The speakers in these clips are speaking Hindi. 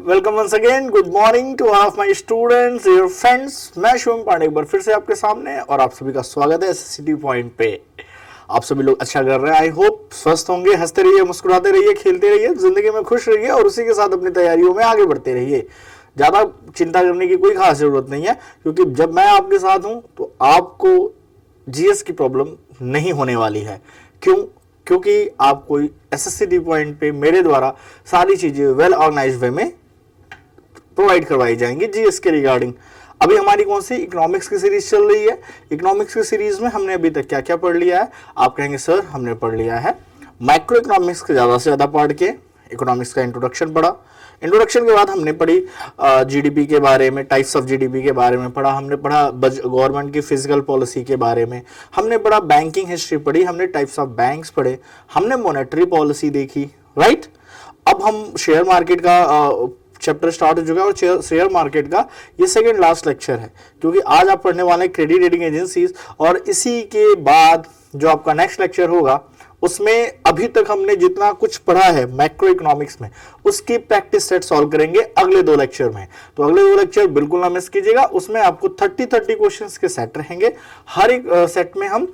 Welcome once again, good morning to all of my students, your friends. मैं शुभम पांडे एक बार फिर से आपके सामने और आप सभी का स्वागत है एसएससीटी पॉइंट पे। आप सभी लोग अच्छा कर रहे हैं, आई होप स्वस्थ होंगे, हंसते रहिए, मुस्कुराते रहिए, खेलते रहिए, जिंदगी में खुश रहिए और उसी के साथ अपनी तैयारियों में आगे बढ़ते रहिए। ज़्यादा चिंता करने की कोई खास जरूरत नहीं है, क्योंकि जब मैं आपके साथ हूँ तो आपको जीएस की प्रॉब्लम नहीं होने वाली है। क्यों? क्योंकि आपको एसएससीटी पॉइंट पे मेरे द्वारा सारी चीज़ें वेल ऑर्गेनाइज्ड वे में प्रोवाइड करवाई जाएंगी जीएस के रिगार्डिंग। अभी हमारी कौन सी इकोनॉमिक्स की सीरीज चल रही है। इकोनॉमिक्स की सीरीज में हमने अभी तक क्या क्या पढ़ लिया है? आप कहेंगे सर हमने पढ़ लिया है माइक्रो इकोनॉमिक्स के ज़्यादा से ज़्यादा पढ़ के इकोनॉमिक्स का इंट्रोडक्शन पढ़ा। इंट्रोडक्शन के बाद हमने पढ़ी जीडीपी के बारे में, टाइप्स ऑफ जीडीपी के बारे में पढ़ा, हमने पढ़ा गवर्नमेंट की फिजिकल पॉलिसी के बारे में, हमने पढ़ा बैंकिंग हिस्ट्री पढ़ी, हमने टाइप्स ऑफ बैंक्स पढ़े, हमने मॉनेटरी पॉलिसी देखी, राइट। अब हम शेयर मार्केट का चैप्टर स्टार्ट हो चुका है और शेयर मार्केट का ये सेकंड लास्ट लेक्चर है, क्योंकि आज आप पढ़ने वाले क्रेडिट रेटिंग एजेंसीज और इसी के बाद जो आपका नेक्स्ट लेक्चर होगा उसमें अभी तक हमने जितना कुछ पढ़ा है मैक्रो इकोनॉमिक्स में उसकी प्रैक्टिस सेट सॉल्व करेंगे अगले 2 लेक्चर में। तो अगले 2 लेक्चर बिल्कुल ना मिस कीजिएगा, उसमें आपको 30 क्वेश्चंस के सेट रहेंगे। हर एक सेट में हम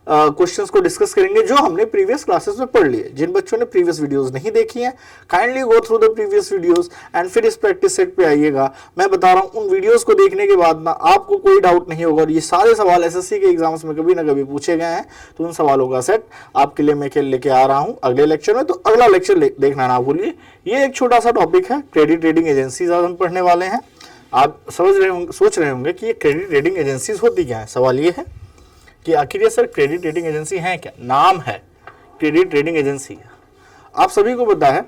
क्वेश्चंस को डिस्कस करेंगे जो हमने प्रीवियस क्लासेस में पढ़ लिए। जिन बच्चों ने प्रीवियस वीडियोस नहीं देखी हैं, kindly go through the previous videos and फिर इस प्रैक्टिस सेट पे आइएगा। मैं बता रहा हूं उन वीडियोस को देखने के बाद ना आपको कोई डाउट नहीं होगा और ये सारे सवाल एसएससी के एग्जाम्स में कभी ना कभी पूछे गए हैं, तो उन सवालों का सेट आपके लिए मैं लेके आ रहा हूँ अगले लेक्चर में। तो अगला लेक्चर देखना ना भूलिए। ये एक छोटा सा टॉपिक है, क्रेडिट रेटिंग एजेंसीज आज हम पढ़ने वाले हैं। आप सोच रहे होंगे कि ये क्रेडिट रेटिंग एजेंसीज होती क्या है। सवाल ये है कि आखिर ये सर क्रेडिट रेटिंग एजेंसी है क्या? नाम है क्रेडिट रेटिंग एजेंसी। आप सभी को पता है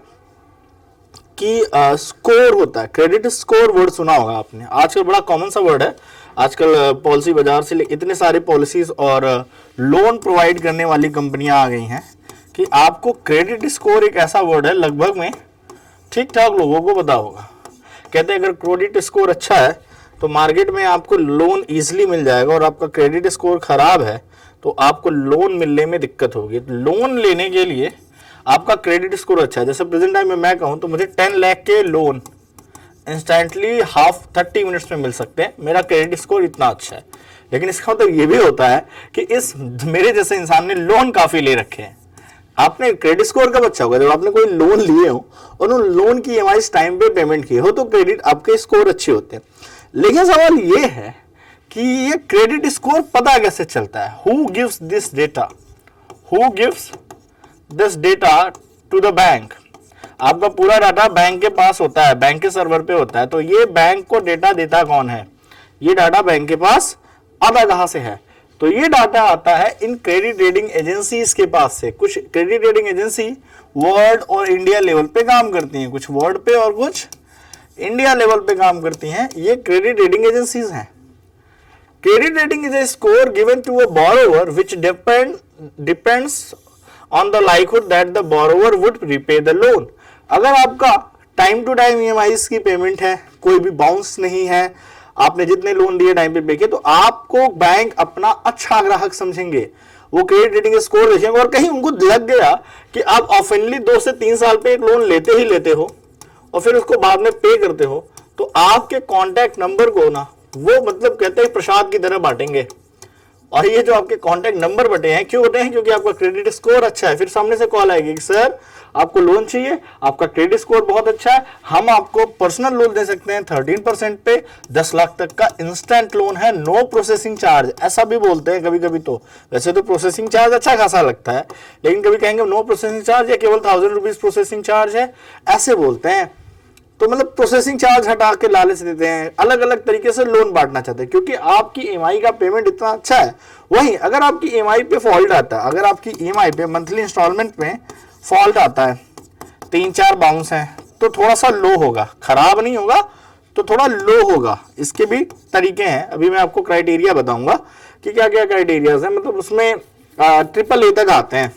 कि स्कोर होता है, क्रेडिट स्कोर वर्ड सुना होगा आपने, आजकल बड़ा कॉमन सा वर्ड है। आजकल पॉलिसी बाजार से इतने सारे पॉलिसीज और लोन प्रोवाइड करने वाली कंपनियां आ गई हैं कि आपको क्रेडिट स्कोर एक ऐसा वर्ड है लगभग में ठीक ठाक लोगों को पता होगा। कहते हैं अगर क्रेडिट स्कोर अच्छा है तो मार्केट में आपको लोन इजीली मिल जाएगा, और आपका क्रेडिट स्कोर खराब है तो आपको लोन मिलने में दिक्कत होगी। तो लोन लेने के लिए आपका क्रेडिट स्कोर अच्छा है, जैसे प्रेजेंट टाइम में मैं कहूं तो मुझे 10 लाख के लोन इंस्टेंटली 30 मिनट्स में मिल सकते हैं, मेरा क्रेडिट स्कोर इतना अच्छा है। लेकिन इसका मतलब ये भी होता है कि इस मेरे जैसे इंसान ने लोन काफी ले रखे हैं। आपने क्रेडिट स्कोर कब अच्छा होगा? जब आपने कोई लोन लिए हो और उन लोन की ईएमआई टाइम पे पेमेंट की हो तो क्रेडिट आपके स्कोर अच्छे होते हैं। लेकिन सवाल ये है कि ये क्रेडिट स्कोर पता कैसे चलता है? Who gives this data? Who gives this data to the bank? आपका पूरा डाटा बैंक के पास होता है, बैंक के सर्वर पे होता है, तो ये बैंक को डेटा देता कौन है? ये डाटा बैंक के पास आता कहां से है? तो ये डाटा आता है इन क्रेडिट रेटिंग एजेंसीज के पास से। कुछ क्रेडिट रेटिंग एजेंसी वर्ल्ड और इंडिया लेवल पे काम करती हैं, कुछ वर्ल्ड पे और कुछ इंडिया लेवल पे काम करती हैं। ये क्रेडिट रेटिंग एजेंसीज हैं। Credit rating is a score given to a borrower which depends on the likelihood that the borrower would repay the loan. अगर आपका टाइम टू टाइम ईएमआईज की पेमेंट है, कोई भी बाउंस नहीं है, आपने जितने लोन लिए टाइम पे पे किए, तो आपको बैंक अपना अच्छा ग्राहक समझेंगे। वो क्रेडिट रेटिंग स्कोर देखेंगे और कहीं उनको लग गया कि आप ऑफनली 2 से 3 साल पे एक लोन लेते ही लेते हो और फिर उसको बाद में पे करते हो, तो आपके कॉन्टैक्ट नंबर को ना वो मतलब कहते हैं प्रसाद की तरह बांटेंगे। और ये जो आपके कॉन्टैक्ट नंबर बटे हैं क्यों होते हैं? क्योंकि आपका क्रेडिट स्कोर अच्छा है। फिर सामने से कॉल आएगी कि सर आपको लोन चाहिए, आपका क्रेडिट स्कोर बहुत अच्छा है, हम आपको पर्सनल लोन दे सकते हैं 13% पे, 10 लाख तक का इंस्टेंट लोन है, नो प्रोसेसिंग चार्ज। ऐसा भी बोलते हैं कभी कभी। तो वैसे तो प्रोसेसिंग चार्ज अच्छा खासा लगता है, लेकिन कभी कहेंगे नो प्रोसेसिंग चार्ज या केवल 1000 रुपीज प्रोसेसिंग चार्ज है, ऐसे बोलते हैं। तो मतलब प्रोसेसिंग चार्ज हटा के लालच देते हैं, अलग अलग तरीके से लोन बांटना चाहते हैं, क्योंकि आपकी ईएमआई का पेमेंट इतना अच्छा है। वहीं अगर आपकी ईएमआई पे फॉल्ट आता है, अगर आपकी ईएमआई पे मंथली इंस्टॉलमेंट में फॉल्ट आता है, 3-4 बाउंस हैं, तो थोड़ा सा लो होगा, खराब नहीं होगा तो थोड़ा लो होगा। इसके भी तरीके हैं, अभी मैं आपको क्राइटेरिया बताऊंगा कि क्या क्या क्राइटेरियाज हैं। मतलब उसमें AAA तक आते हैं।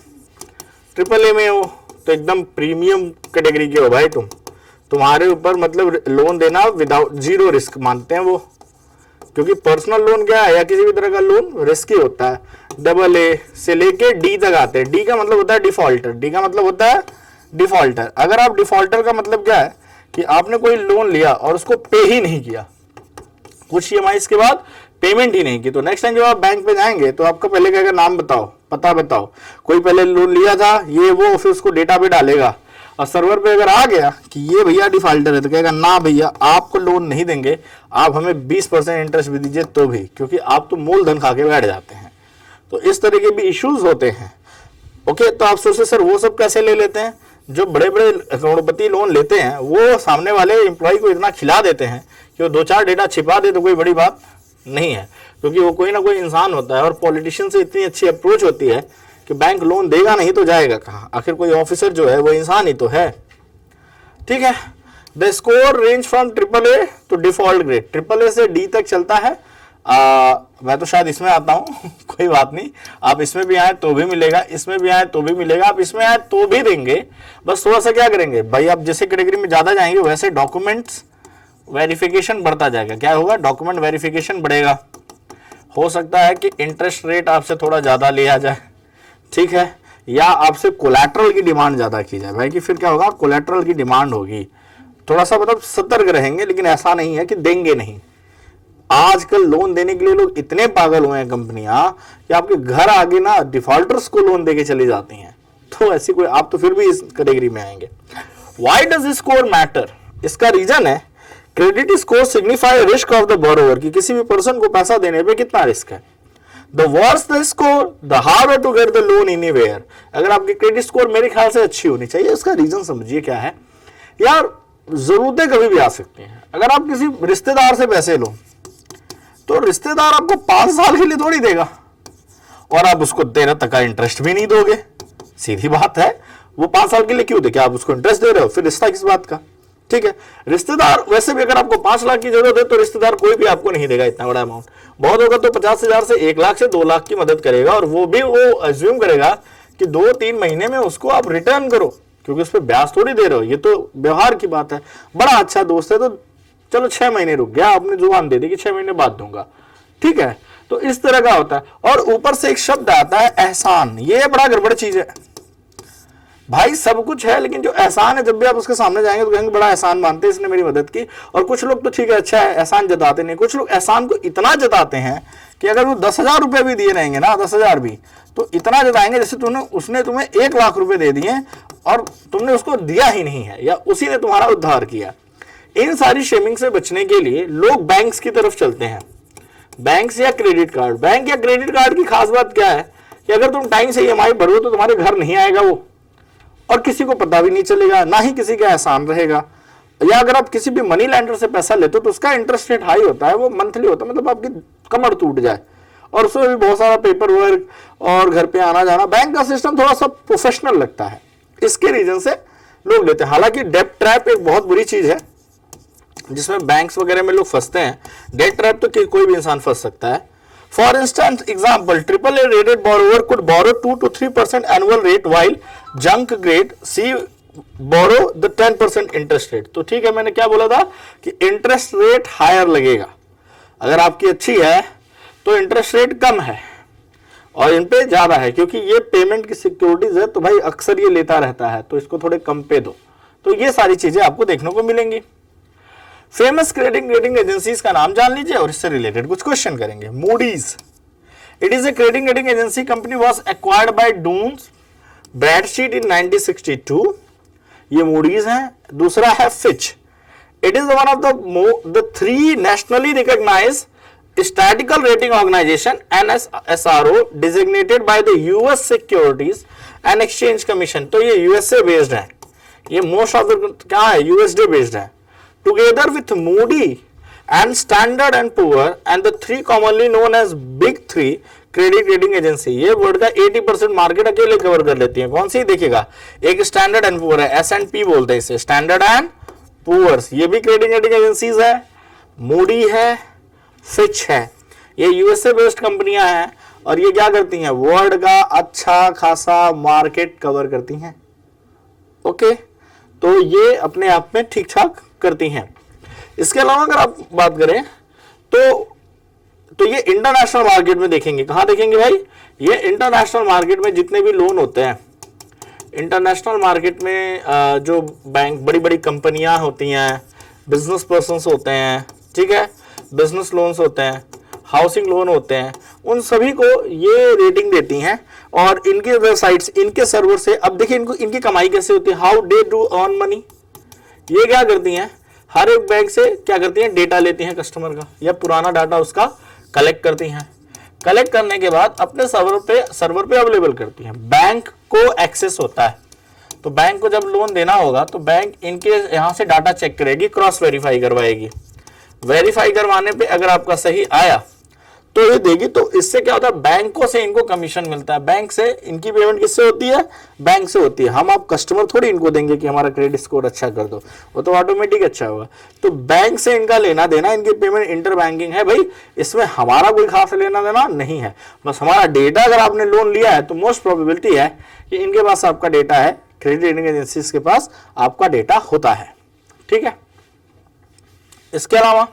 AAA में हो तो एकदम प्रीमियम कैटेगरी के हो भाई, तुम्हारे ऊपर मतलब लोन देना विदाउट जीरो रिस्क मानते हैं वो, क्योंकि पर्सनल लोन क्या है या किसी भी तरह का लोन रिस्की होता है। AA से लेके D तक आते हैं। D का मतलब होता है डिफॉल्टर। D का मतलब होता है डिफॉल्टर। अगर आप डिफॉल्टर का मतलब क्या है कि आपने कोई लोन लिया और उसको पे ही नहीं किया, कुछ ईएमआई के बाद पेमेंट ही नहीं की, तो नेक्स्ट टाइम जब आप बैंक पे जाएंगे तो आपका पहले कहेगा नाम बताओ, पता बताओ, कोई पहले लोन लिया था, ये वो, फिर उसको डेटा पे डालेगा और सर्वर पे अगर आ गया कि ये भैया डिफॉल्टर है तो कहेगा ना भैया आपको लोन नहीं देंगे, आप हमें 20% इंटरेस्ट भी दीजिए तो भी, क्योंकि आप तो मूलधन खा के बैठ जाते हैं। तो इस तरह के भी इश्यूज होते हैं। ओके, तो आप सोचते सर वो सब कैसे ले लेते हैं? जो बड़े बड़े करोड़पति लोन लेते हैं वो सामने वाले एम्प्लॉय को इतना खिला देते हैं कि वो 2-4 डेटा छिपा दे तो कोई बड़ी बात नहीं है, क्योंकि वो कोई ना कोई इंसान होता है और पॉलिटिशियन से इतनी अच्छी अप्रोच होती है कि बैंक लोन देगा नहीं तो जाएगा कहाँ? आखिर कोई ऑफिसर जो है वो इंसान ही तो है। ठीक है, the score range from AAA to default grade, AAA से D तक चलता है। मैं तो शायद इसमें आता हूँ कोई बात नहीं, आप इसमें भी आए तो भी मिलेगा, इसमें भी आए तो भी मिलेगा, आप इसमें आए तो भी देंगे। बस थोड़ा सा क्या करेंगे भाई, आप जैसे कैटेगरी में ज्यादा जाएंगे वैसे डॉक्यूमेंट्स वेरिफिकेशन बढ़ता जाएगा। क्या होगा? डॉक्यूमेंट वेरिफिकेशन बढ़ेगा। हो सकता है कि इंटरेस्ट रेट आपसे थोड़ा ज्यादा लिया जाए, ठीक है, या आपसे कोलैटरल की डिमांड ज्यादा की जाए भाई, कि फिर क्या होगा? कोलैटरल की डिमांड होगी। थोड़ा सा मतलब सतर्क रहेंगे, लेकिन ऐसा नहीं है कि देंगे नहीं। आजकल लोन देने के लिए लोग इतने पागल हुए हैं कंपनियां कि आपके घर आगे ना डिफॉल्टर्स को लोन देके चली जाती हैं। तो ऐसी कोई, आप तो फिर भी इस कैटेगरी में आएंगे। Why does score matter? इसका रीजन है credit score signify risk of the borrower, कि किसी भी पर्सन को पैसा देने पे कितना रिस्क है। The worse the score the harder to get the loan anywhere. अगर आपकी क्रेडिट स्कोर मेरे ख्याल से अच्छी होनी चाहिए। इसका रीजन समझिए क्या है यार, जरूरतें कभी भी आ सकती हैं। अगर आप किसी रिश्तेदार से पैसे लो तो रिश्तेदार आपको 5 साल के लिए थोड़ी देगा, और आप उसको 13 तक का इंटरेस्ट भी नहीं दोगे। सीधी बात है, वो 5 साल के लिए क्यों दे? क्या आप उसको इंटरेस्ट दे रहे हो? फिर रिश्ता किस बात का? ठीक है, रिश्तेदार वैसे भी अगर आपको 5 लाख की जरूरत है तो रिश्तेदार कोई भी आपको नहीं देगा इतना बड़ा अमाउंट। बहुत होगा तो 50,000 से 1 लाख से 2 लाख की मदद करेगा, और वो भी वो अज्यूम करेगा कि 2-3 महीने में उसको आप रिटर्न करो, क्योंकि उस पर ब्याज थोड़ी दे रहे हो। ये तो व्यवहार की बात है। बड़ा अच्छा दोस्त है तो चलो 6 महीने रुक गया, आपने जुबान दे दी कि 6 महीने बाद दूंगा, ठीक है। तो इस तरह का होता है। और ऊपर से एक शब्द आता है एहसान। ये बड़ा गड़बड़ चीज है भाई। सब कुछ है लेकिन जो एहसान है, जब भी आप उसके सामने जाएंगे तो कहेंगे बड़ा एहसान मानते हैं, इसने मेरी मदद की। और कुछ लोग तो ठीक है, अच्छा है, एहसान जताते नहीं। कुछ लोग एहसान को इतना जताते हैं कि अगर वो 10,000 रुपए भी दिए रहेंगे ना, 10,000 भी, तो इतना जताएंगे जैसे उसने तुम्हें 1 लाख रुपए दे दिए और तुमने उसको दिया ही नहीं है, या उसी ने तुम्हारा उद्धार किया। इन सारी शेमिंग से बचने के लिए लोग बैंक्स की तरफ चलते हैं। बैंक्स या क्रेडिट कार्ड। बैंक या क्रेडिट कार्ड की खास बात क्या है कि अगर तुम टाइम से ईएमआई भरो तो तुम्हारे घर नहीं आएगा वो, और किसी को पता भी नहीं चलेगा, ना ही किसी का एहसान रहेगा। या अगर आप किसी भी मनी लैंडर से पैसा लेते हो तो उसका इंटरेस्ट रेट हाई होता है, वो मंथली होता है, मतलब आपकी कमर टूट जाए, और उसमें भी बहुत सारा पेपर वर्क और घर पे आना जाना। बैंक का सिस्टम थोड़ा सा प्रोफेशनल लगता है, इसके रीजन से लोग लेते हैं। हालांकि डेट ट्रैप एक बहुत बुरी चीज है जिसमें बैंक्स वगैरह में लोग फंसते हैं। डेट ट्रैप तो कोई भी इंसान फंस सकता है। For instance example, AAA rated borrower could borrow 2 to 3% annual rate, while junk grade C borrow the 10% interest rate. तो ठीक है, मैंने क्या बोला था कि इंटरेस्ट रेट हायर लगेगा। अगर आपकी अच्छी है तो इंटरेस्ट रेट कम है और इन पे ज्यादा है, क्योंकि ये पेमेंट की सिक्योरिटीज है, तो भाई अक्सर ये लेता रहता है, तो इसको थोड़े कम पे दो। तो ये सारी चीजें आपको देखने को मिलेंगी। फेमस क्रेडिट रेटिंग एजेंसीज का नाम जान लीजिए और इससे रिलेटेड कुछ क्वेश्चन करेंगे। Moody's, it is a credit rating agency company, was acquired by Duns Bradstreet in 1962। ये मूडीज है। दूसरा है Fitch, it is one of the 3 nationally recognized statistical rating organization NSSRO designated by the US Securities and Exchange Commission। तो ये USA बेस्ड है, ये मोस्ट ऑफ द क्या है, USD बेस्ड है। Together with Moody and Standard and Poor and the 3 commonly known as Big 3 credit rating agency, ये वर्ल्ड का 80% मार्केट अकेले कवर कर लेती है। कौन सी देखिएगा, एक स्टैंडर्ड एंड पुअर है, S&P बोलते हैं इसे, स्टैंडर्ड एंड पुअर्स, ये भी क्रेडिट रेटिंग एजेंसीज है। मूडी है, फिच है, ये यूएसए बेस्ड कंपनियां हैं और ये क्या करती हैं, वर्ल्ड का अच्छा खासा मार्केट कवर करती हैं। ओके, तो ये अपने आप में ठीक ठाक करती हैं। इसके अलावा अगर आप बात करें तो ये इंटरनेशनल मार्केट में देखेंगे। कहां देखेंगे भाई, ये इंटरनेशनल मार्केट में जितने भी लोन होते हैं, इंटरनेशनल मार्केट में जो बैंक बड़ी बड़ी कंपनियां होती हैं, बिजनेस पर्सन्स होते हैं, ठीक है, बिजनेस लोन्स होते हैं, हाउसिंग लोन होते हैं, उन सभी को ये रेटिंग देती हैं और इनके वेबसाइट्स, इनके सर्वर से, अब देखिए इनको इनकी कमाई कैसे होती है, how they do earn money. ये क्या करती हैं, हर एक बैंक से क्या करती हैं, डेटा लेती हैं कस्टमर का या पुराना डाटा उसका कलेक्ट करती हैं। कलेक्ट करने के बाद अपने सर्वर पे अवेलेबल करती हैं। बैंक को एक्सेस होता है, तो बैंक को जब लोन देना होगा तो बैंक इनके यहां से डाटा चेक करेगी, क्रॉस वेरीफाई करवाएगी। वेरीफाई करवाने पे अगर आपका सही आया तो ये देगी। तो इससे क्या होता है, बैंकों से इनको कमीशन मिलता है। बैंक से इनकी पेमेंट किससे होती है, बैंक से होती है। हम आप कस्टमर थोड़ी इनको देंगे कि हमारा क्रेडिट स्कोर अच्छा कर दो, वो तो ऑटोमेटिक अच्छा होगा। तो बैंक से इनका लेना देना, इनकी पेमेंट इंटर बैंकिंग है भाई, इसमें हमारा कोई खास लेना देना नहीं है। बस हमारा डेटा, अगर आपने लोन लिया है तो मोस्ट प्रोबेबिलिटी है कि इनके पास आपका डेटा है, क्रेडिट रेटिंग एजेंसीज के पास आपका डेटा होता है, ठीक है। इसके अलावा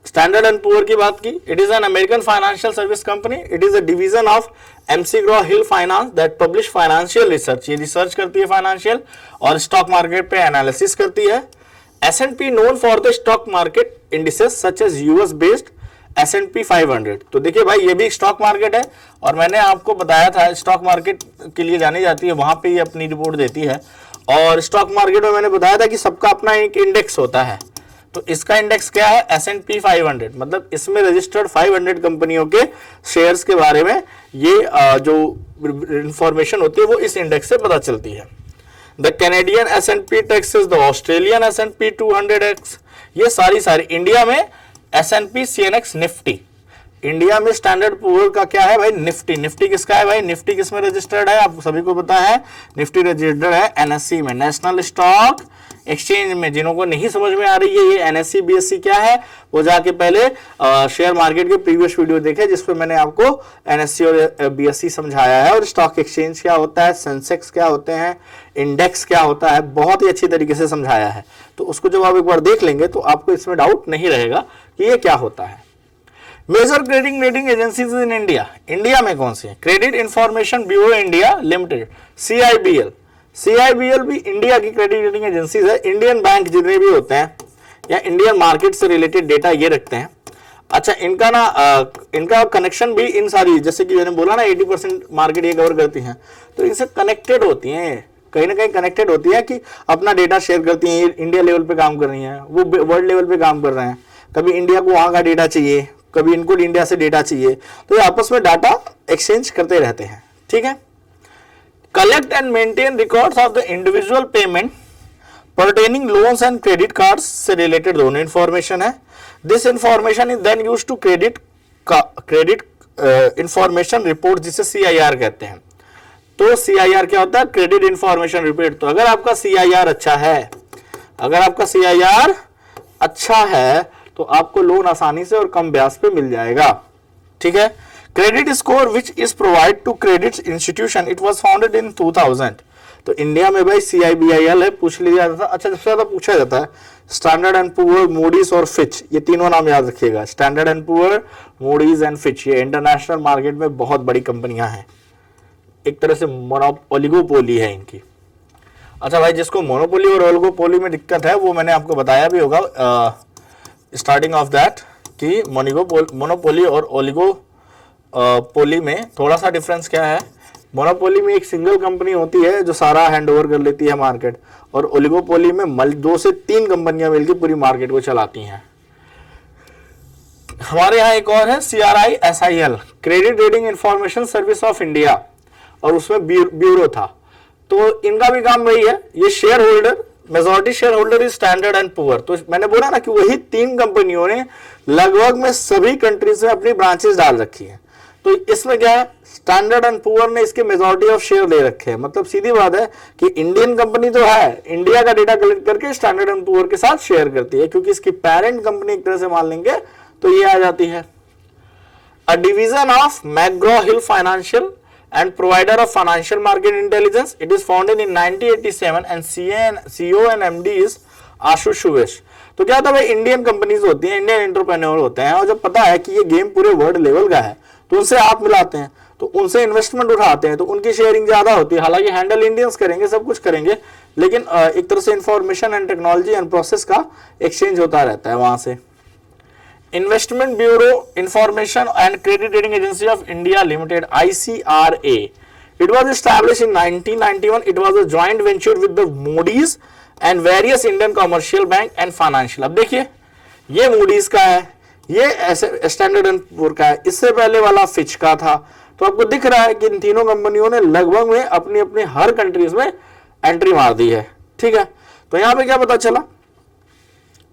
स्टैंडर्ड एंड पुअर की बात की, it is an American financial service company, it is a division of McGraw Hill finance that publish financial research. ये रिसर्च करती है फाइनेंशियल और स्टॉक मार्केट पे एनालिसिस करती है। S&P known for the stock market indices such as US based S&P 500। तो देखिए भाई, ये भी स्टॉक मार्केट है और मैंने आपको बताया था स्टॉक मार्केट के लिए जानी जाती है, वहां पे ये अपनी रिपोर्ट देती है। और स्टॉक मार्केट में मैंने बताया था कि सबका अपना एक इंडेक्स होता है, तो इसका इंडेक्स क्या है, S&P 500, मतलब इसमें रजिस्टर्ड 500 कंपनियों के शेयर्स के बारे में ये जो इंफॉर्मेशन होती है वो इस इंडेक्स से पता चलती है। The Canadian S&P taxes, the Australian S&P 200X, ये सारी इंडिया में S&P CNX निफ्टी। इंडिया में स्टैंडर्ड पुअर का क्या है भाई, निफ्टी। निफ्टी किसका है भाई, निफ्टी किसमें रजिस्टर्ड है, आप सभी को पता है, निफ्टी रजिस्टर्ड है NSE में, नेशनल स्टॉक एक्सचेंज में। जिन्हों को नहीं समझ में आ रही है ये NSE BSE क्या है, वो जाके पहले शेयर मार्केट के प्रीवियस वीडियो देखे जिसपे मैंने आपको NSE और BSE समझाया है, और स्टॉक एक्सचेंज क्या होता है, सेंसेक्स क्या होते हैं, इंडेक्स क्या होता है, बहुत ही अच्छी तरीके से समझाया है। तो उसको जब आप एक बार देख लेंगे तो आपको इसमें डाउट नहीं रहेगा कि ये क्या होता है। Major credit rating agencies in India, India में कौन सी है, Credit Information Bureau India Limited, CIBL भी इंडिया की क्रेडिट रेटिंग एजेंसीज है। इंडियन बैंक जितने भी होते हैं या इंडियन मार्केट से रिलेटेड डेटा ये रखते हैं। अच्छा, इनका कनेक्शन भी इन सारी, जैसे कि मैंने बोला ना 80% मार्केट ये कवर करती हैं, तो इनसे कनेक्टेड होती हैं, कहीं ना कहीं कनेक्टेड होती है कि अपना डेटा शेयर करती हैं। इंडिया लेवल पे काम कर रही हैं, वो वर्ल्ड लेवल पे काम कर रहे हैं, कभी इंडिया को वहां का डेटा चाहिए, कभी इनको इंडिया से डेटा चाहिए, तो ये आपस में डाटा एक्सचेंज करते रहते हैं, ठीक है। Collect and maintain records of the individual payment pertaining loans and credit cards से रिलेटेड दोनों इंफॉर्मेशन है। This information is then used to credit information report, जिसे CIR कहते हैं। तो CIR क्या होता है, क्रेडिट इंफॉर्मेशन रिपोर्ट। तो अगर आपका CIR अच्छा है, तो आपको लोन आसानी से और कम ब्याज पे मिल जाएगा, ठीक है। Credit score which is provide to credit institution, it was founded in 2000। तो इंडिया में भाई CIBIL है, पूछ लिया जाता था। अच्छा, सबसे ज्यादा पूछा जाता है स्टैंडर्ड एंड पुअर, मूडीज और फिच, ये तीनों नाम याद रखिएगा, standard and poor, Moody's and Fitch. ये इंटरनेशनल मार्केट में बहुत बड़ी कंपनियां हैं, एक तरह से ओलिगोपोली है इनकी। अच्छा भाई, जिसको मोनोपोली और ओलिगोपोली में दिक्कत है वो मैंने आपको बताया भी होगा स्टार्टिंग ऑफ दैट कि मोनोपोली और ओलिगोपोली में थोड़ा सा डिफरेंस क्या है। मोनोपोली में एक सिंगल कंपनी होती है जो सारा हैंड ओवर कर लेती है मार्केट, और ओलिगोपोली में 2 से 3 कंपनियां मिलकर पूरी मार्केट को चलाती हैं। हमारे यहाँ एक और है CRISIL, credit rating information service of India, और उसमें ब्यूरो था। तो इनका भी काम वही है, ये share holder, majority share holder is standard and poor. तो मैंने बोला ना कि वही 3 कंपनियों ने लगभग में सभी कंट्रीज में अपनी ब्रांचेस डाल रखी हैं। तो इसमें क्या है, स्टैंडर्ड एंड पुअर ने इसके मेजॉरिटी ऑफ शेयर ले रखे हैं। मतलब सीधी बात है कि इंडियन कंपनी तो है, इंडिया का डेटा कलेक्ट करके स्टैंडर्ड एंड पुअर के साथ शेयर करती है, क्योंकि इसकी पेरेंट कंपनी एक तरह से मान लेंगे तो ये आ जाती है। A division of McGraw Hill financial and provider of financial market intelligence. It is founded in 1987 and CEO and MD is आशुष Suvesh. तो क्या था भाई, इंडियन कंपनीज होती हैं, इंडियन एंटरप्रेन्योर होते हैं, और जब पता है कि ये गेम पूरे वर्ल्ड लेवल का है तो उनसे आप मिलाते हैं। तो उनसे इन्वेस्टमेंट उठाते हैं तो उनकी शेयरिंग ज्यादा होती है। हालांकि हैंडल इंडियंस करेंगे, सब कुछ करेंगे, लेकिन एक तरह से information and technology and process का एक्सचेंज होता रहता है वहां से। Investment bureau information and credit rating agency of India limited, ICRA, it was established in 1991. It was a joint venture with the Moody's and various Indian commercial bank and financial। अब देखिए ये Moody's का है, ये स्टैंडर्ड एंड पुअर का है, इससे पहले वाला फिच का था। तो आपको दिख रहा है कि इन तीनों कंपनियों ने लगभग में अपनी अपनी हर कंट्रीज में एंट्री मार दी है। ठीक है, तो यहां पे क्या पता चला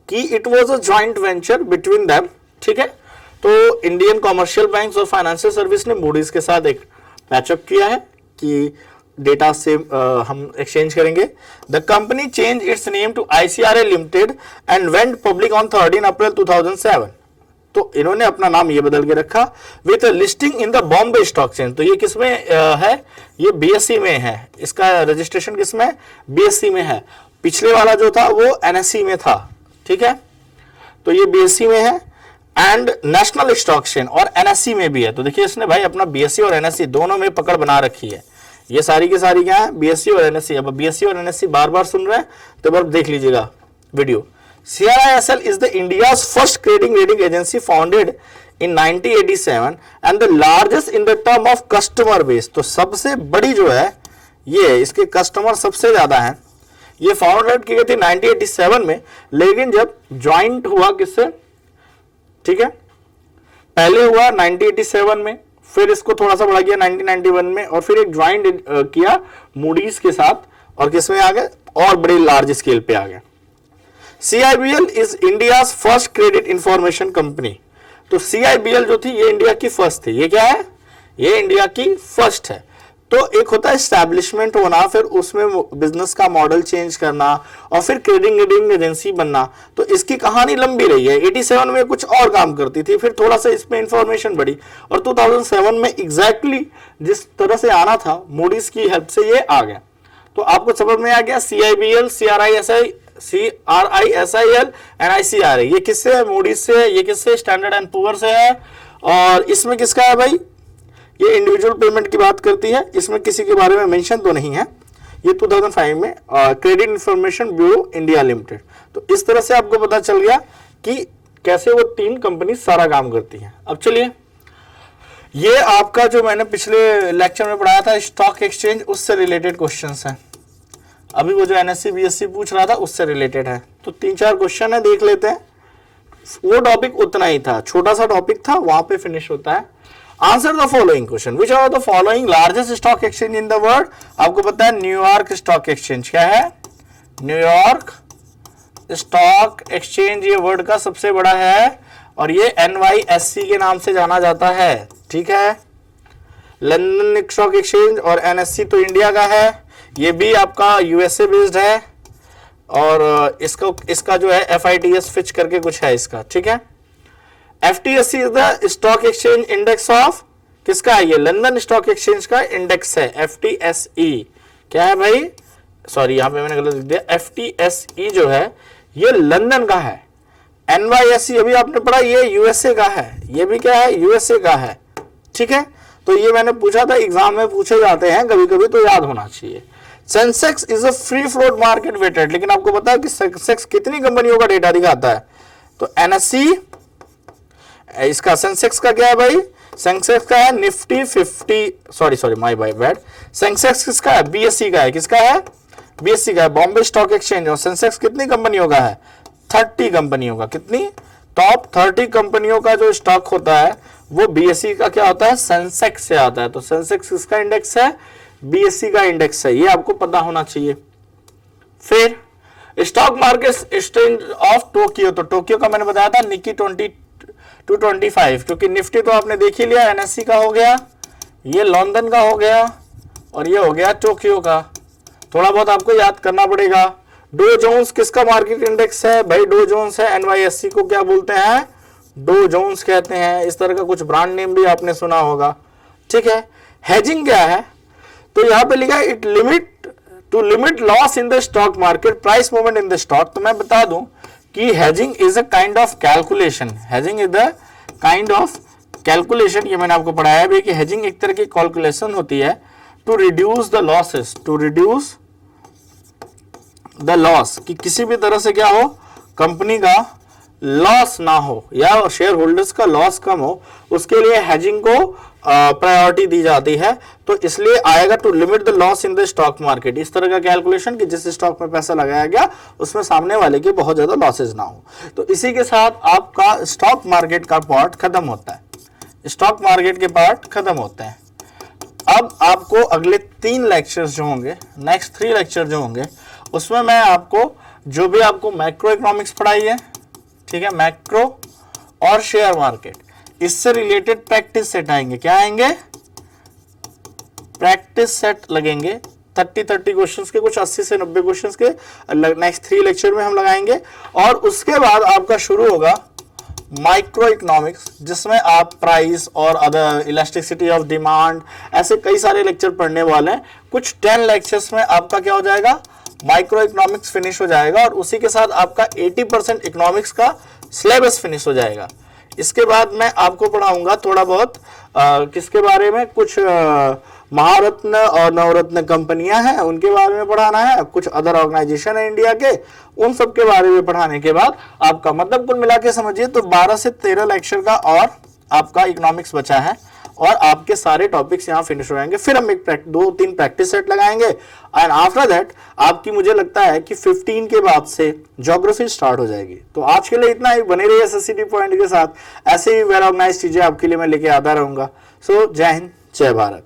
कि it was a joint venture between them. ठीक है, तो इंडियन कॉमर्शियल बैंक्स और फाइनेंशियल सर्विस ने मूडीज के साथ एक पैचअप किया है कि डेटा से हम एक्सचेंज करेंगे। The company change its name to ICRA limited and went public on 13 April 2007। तो इन्होंने अपना नाम ये बदल के रखा with listing in the Bombay stock exchange. तो ये किसमें है, ये BSE में है, इसका रजिस्ट्रेशन किसमें, BSE में है। पिछले वाला जो था वो NSE में था। ठीक है, तो ये BSE में है एंड नेशनल स्टॉक एक्सचेंज और NSE में भी है। तो देखिए इसने भाई अपना BSE और NSE दोनों में पकड़ बना रखी है। ये सारी की सारी क्या है, BSE और NSE। अब BSE और NSE बार बार सुन रहे हैं तो बार देख लीजिएगा video. CRISL is the India's first credit rating agency founded in 1987 and the largest in the term of customer base। तो सबसे बड़ी जो है ये, इसके कस्टमर सबसे ज्यादा हैं। ये फाउंडेड की गई थी 1987 में, लेकिन जब ज्वाइंट हुआ किससे, ठीक है, पहले हुआ 1987 में, फिर इसको थोड़ा सा बढ़ा गया 1991 में, और फिर एक ज्वाइंट किया मूडीज के साथ, और किसमें आ गए, और बड़े लार्ज स्केल पे आ गए। CIBL is India's first credit information company. तो CIBL जो थी ये इंडिया की फर्स्ट थी। ये क्या है, ये इंडिया की फर्स्ट है। तो एक होता है एस्टैब्लिशमेंट होना, फिर उसमें बिजनेस का मॉडल चेंज करना, और फिर क्रेडिट रेटिंग एजेंसी बनना। तो इसकी कहानी लंबी रही है। 87 में कुछ और काम करती थी, फिर थोड़ा सा इसमें इंफॉर्मेशन बढ़ी, और 2007 में एग्जैक्टली जिस तरह से आना था मूडीज की हेल्प से ये आ गया। तो आपको समझ में आ गया CIBL, CRISL एंड ICRA ये किससे है, मूडीज से है। ये किससे, स्टैंडर्ड एंड पुअर से है। और इसमें किसका है भाई, ये इंडिविजुअल पेमेंट की बात करती है, इसमें किसी के बारे में मेंशन तो नहीं है। ये 2005 में credit Information Bureau India limited. तो इस तरह से आपको पता चल गया कि कैसे वो तीन कंपनी सारा काम करती हैं। अब चलिए, ये आपका जो मैंने पिछले लेक्चर में पढ़ाया था स्टॉक एक्सचेंज, उससे रिलेटेड क्वेश्चंस हैं। अभी वो जो NSE BSE पूछ रहा था उससे रिलेटेड है। तो 3-4 क्वेश्चन है, देख लेते हैं। वो टॉपिक उतना ही था, छोटा सा टॉपिक था, वहां पे फिनिश होता है। Answer the following question, which are the following largest stock exchange in the world. आपको पता है न्यूयॉर्क स्टॉक एक्सचेंज क्या है, न्यूयॉर्क स्टॉक एक्सचेंज ये वर्ल्ड का सबसे बड़ा है, और ये NYSE के नाम से जाना जाता है। ठीक है, लंदन स्टॉक एक्सचेंज और NSE तो इंडिया का है, ये भी आपका USA बेस्ड है, और इसका जो है FITS फिच करके कुछ है इसका। ठीक है, FTSE is the stock exchange index of, किसका है ये, लंदन स्टॉक एक्सचेंज का इंडेक्स है FTSE। क्या है भाई, सॉरी यहां पे मैंने गलत लिख दिया, FTSE जो है ये लंदन का है। NYSE अभी आपने पढ़ा ये USA का है, ये भी क्या है, USA का है। ठीक है, तो ये मैंने पूछा था, एग्जाम में पूछे जाते हैं कभी कभी, तो याद होना चाहिए। Sensex is a free float market weighted, लेकिन आपको पता है कि सेंसेक्स कितनी कंपनियों का डेटा दिखाता है। तो NSE, इसका सेंसेक्स का क्या है भाई, सेंसेक्स का है Nifty 50, sorry my bad, Sensex किसका है, BSE का है। किसका है, BSE का है, बॉम्बे स्टॉक एक्सचेंज। और सेंसेक्स कितनी कंपनियों का है, 30 कंपनियों का। कितनी, टॉप 30 कंपनियों का जो स्टॉक होता है वो BSE का क्या होता है, सेंसेक्स से आता है। तो सेंसेक्स किसका इंडेक्स है, BSE का इंडेक्स है, ये आपको पता होना चाहिए। फिर stock market exchange of Tokyo, तो टोक्यो का मैंने बताया था निकी 2225, क्योंकि निफ्टी तो आपने देख ही लिया, NSE का हो गया, ये लंदन का हो गया, और ये हो गया टोक्यो का। थोड़ा बहुत आपको याद करना पड़ेगा। डो जोन्स किसका मार्केट इंडेक्स है भाई, डो जोन्स है। NYSE को क्या बोलते हैं, डो जोन्स कहते हैं। इस तरह का कुछ ब्रांड नेम भी आपने सुना होगा। ठीक है, हेजिंग क्या है, तो यहां पे लिखा है it limit loss in the stock market, price movement in the stock. तो मैं बता दूं कि hedging is a kind of calculation, hedging is the kind of calculation, ये मैंने आपको पढ़ाया भी कि हेजिंग एक तरह की कैलकुलेशन होती है to reduce the losses, to reduce the loss, कि किसी भी तरह से क्या हो, कंपनी का लॉस ना हो या शेयर होल्डर्स का लॉस कम हो, उसके लिए हेजिंग को प्रायोरिटी दी जाती है। तो इसलिए आएगा to limit the loss in the stock market, इस तरह का कैलकुलेशन कि जिस स्टॉक में पैसा लगाया गया उसमें सामने वाले के बहुत ज्यादा लॉसेज ना हो। तो इसी के साथ आपका स्टॉक मार्केट का पार्ट खत्म होता है, स्टॉक मार्केट के पार्ट खत्म होते हैं। अब आपको अगले 3 लेक्चर्स जो होंगे, नेक्स्ट 3 लेक्चर जो होंगे, उसमें मैं आपको जो भी आपको मैक्रो इकोनॉमिक्स पढ़ाई है, ठीक है, मैक्रो और शेयर मार्केट, इससे रिलेटेड प्रैक्टिस सेट आएंगे। क्या आएंगे? प्रैक्टिस सेट लगेंगे 30 क्वेश्चंस के, कुछ 80 से 90 क्वेश्चंस के नेक्स्ट 3 लेक्चर में हम लगाएंगे। और उसके बाद आपका शुरू होगा माइक्रो इकोनॉमिक्स, जिसमें आप प्राइस और अदर इलास्टिसिटी ऑफ डिमांड, ऐसे कई सारे लेक्चर पढ़ने वाले हैं। कुछ 10 लेक्चर्स में आपका क्या हो जाएगा, माइक्रो इकोनॉमिक्स फिनिश हो जाएगा और उसी के साथ आपका 80% इकोनॉमिक्स का सिलेबस फिनिश हो जाएगा। इसके बाद मैं आपको पढ़ाऊंगा थोड़ा बहुत किसके बारे में, कुछ महारत्न और नवरत्न कंपनियां हैं उनके बारे में पढ़ाना है, कुछ अदर ऑर्गेनाइजेशन है इंडिया के, उन सब के बारे में पढ़ाने के बाद आपका मतलब कुल मिला के समझिए तो 12 से 13 लेक्चर का और आपका इकोनॉमिक्स बचा है और आपके सारे टॉपिक्स यहाँ फिनिश हो जाएंगे। फिर हम 2-3 प्रैक्टिस सेट लगाएंगे एंड आफ्टर दैट आपकी मुझे लगता है कि 15 के बाद से ज्योग्राफी स्टार्ट हो जाएगी। तो आज के लिए इतना ही, बने रहिए एसएससीटी पॉइंट के साथ, ऐसे ही वेल ऑर्गेनाइज चीजें आपके लिए मैं लेके आता रहूंगा। सो जय हिंद, जय भारत।